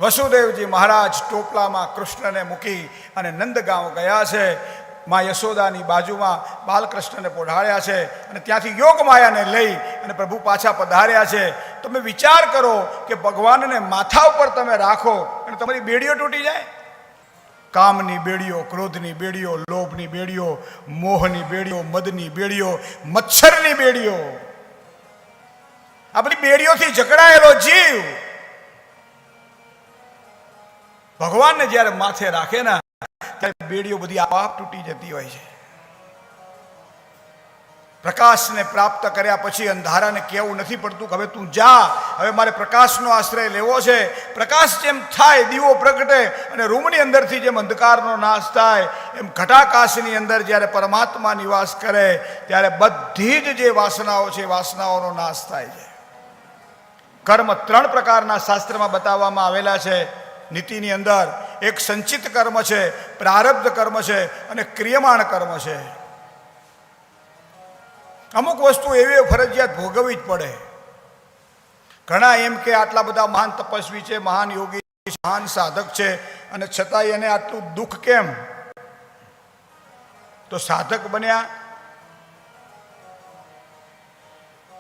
વસુદેવજી મહારાજ ટોપલામાં કૃષ્ણને મૂકી અને નંદગાંવ ગયા છે. માં યશોદાની બાજુમાં બાલકૃષ્ણને પોઢાડ્યા છે અને ત્યાંથી યોગમાયાને લઈ અને પ્રભુ પાછા પધાર્યા છે. તમે વિચાર કરો કે ભગવાનને માથા ઉપર તમે રાખો અને તમારી બેડીઓ તૂટી જાય. કામની બેડીઓ, ક્રોધની બેડીઓ, લોભની બેડીઓ, મોહની બેડીઓ, મદની બેડીઓ, મચ્છરની બેડીઓ, આ બધી બેડીઓથી જકડાયેલો જીવ ભગવાનને જ્યારે માથે રાખે ને ત્યારે બેડીઓ બધી આપોઆપ તૂટી જતી હોય છે. પ્રકાશને પ્રાપ્ત કર્યા પછી અંધારાને કહેવું નથી પડતું કે હવે તું જા, હવે મારે પ્રકાશનો આશ્રય લેવો છે. પ્રકાશ જેમ થાય, દીવો પ્રગટે અને રૂમની અંદરથી જેમ અંધકારનો નાશ થાય, એમ ઘટાકાશની અંદર જ્યારે પરમાત્મા નિવાસ કરે ત્યારે બધી જ જે વાસનાઓ છે વાસનાઓનો નાશ થાય છે. કર્મ 3 પ્રકારના શાસ્ત્રમાં બતાવવામાં આવેલા છે નીતિની અંદર. એક સંચિત કર્મ છે, પ્રારબ્ધ કર્મ છે અને ક્રિયમાણ કર્મ છે. અમુક વસ્તુ એવી ફરજિયાત ભોગવવી જ પડે. ઘણા એમ કે આટલા બધા મહાન તપસ્વી છે, મહાન યોગી, મહાન સાધક છે અને છતાંય એને આટલું દુઃખ કેમ? તો સાધક બન્યા,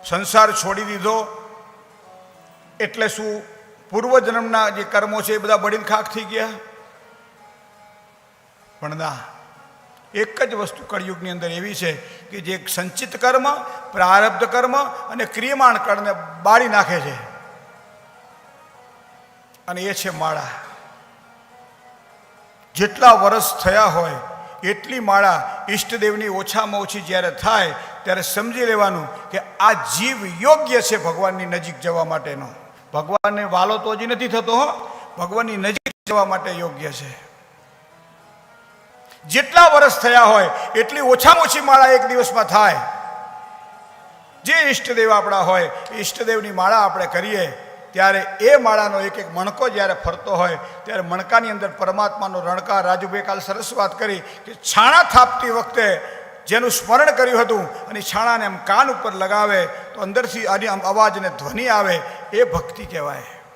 સંસાર છોડી દીધો એટલે શું પૂર્વજન્મના જે કર્મો છે એ બધા બળીને ખાખ થઈ ગયા? પણ ના, એક જ વસ્તુ કળિયુગની અંદર એવી છે કે જે સંચિત કર્મ, પ્રારબ્ધ કર્મ અને ક્રિયમાણ કર્મને બાળી નાખે છે અને એ છે માળા. જેટલા વર્ષ થયા હોય એટલી માળા ઈષ્ટદેવની ઓછામાં ઓછી જ્યારે થાય ત્યારે સમજી લેવાનું કે આ જીવ યોગ્ય છે ભગવાનની નજીક જવા માટેનો. ભગવાનને વાલો તો હજી નથી થતો હો, ભગવાનની નજીક જવા માટે યોગ્ય છે. જેટલા વર્ષ થયા હોય એટલી ઓછામાં ઓછી માળા એક દિવસમાં થાય. જે ઈષ્ટદેવ આપણા હોય ઈષ્ટદેવની માળા આપણે કરીએ ત્યારે એ માળાનો એક એક મણકો જ્યારે ફરતો હોય ત્યારે મણકાની અંદર પરમાત્માનો રણકાર. રાજુભાઈ કાલ સરસ વાત કરી કે છાણા થાપતી વખતે જેનું સ્મરણ કર્યું હતું અને છાણાને એમ કાન ઉપર લગાવે તો અંદરથી અવાજને ધ્વનિ આવે, એ ભક્તિ કહેવાય.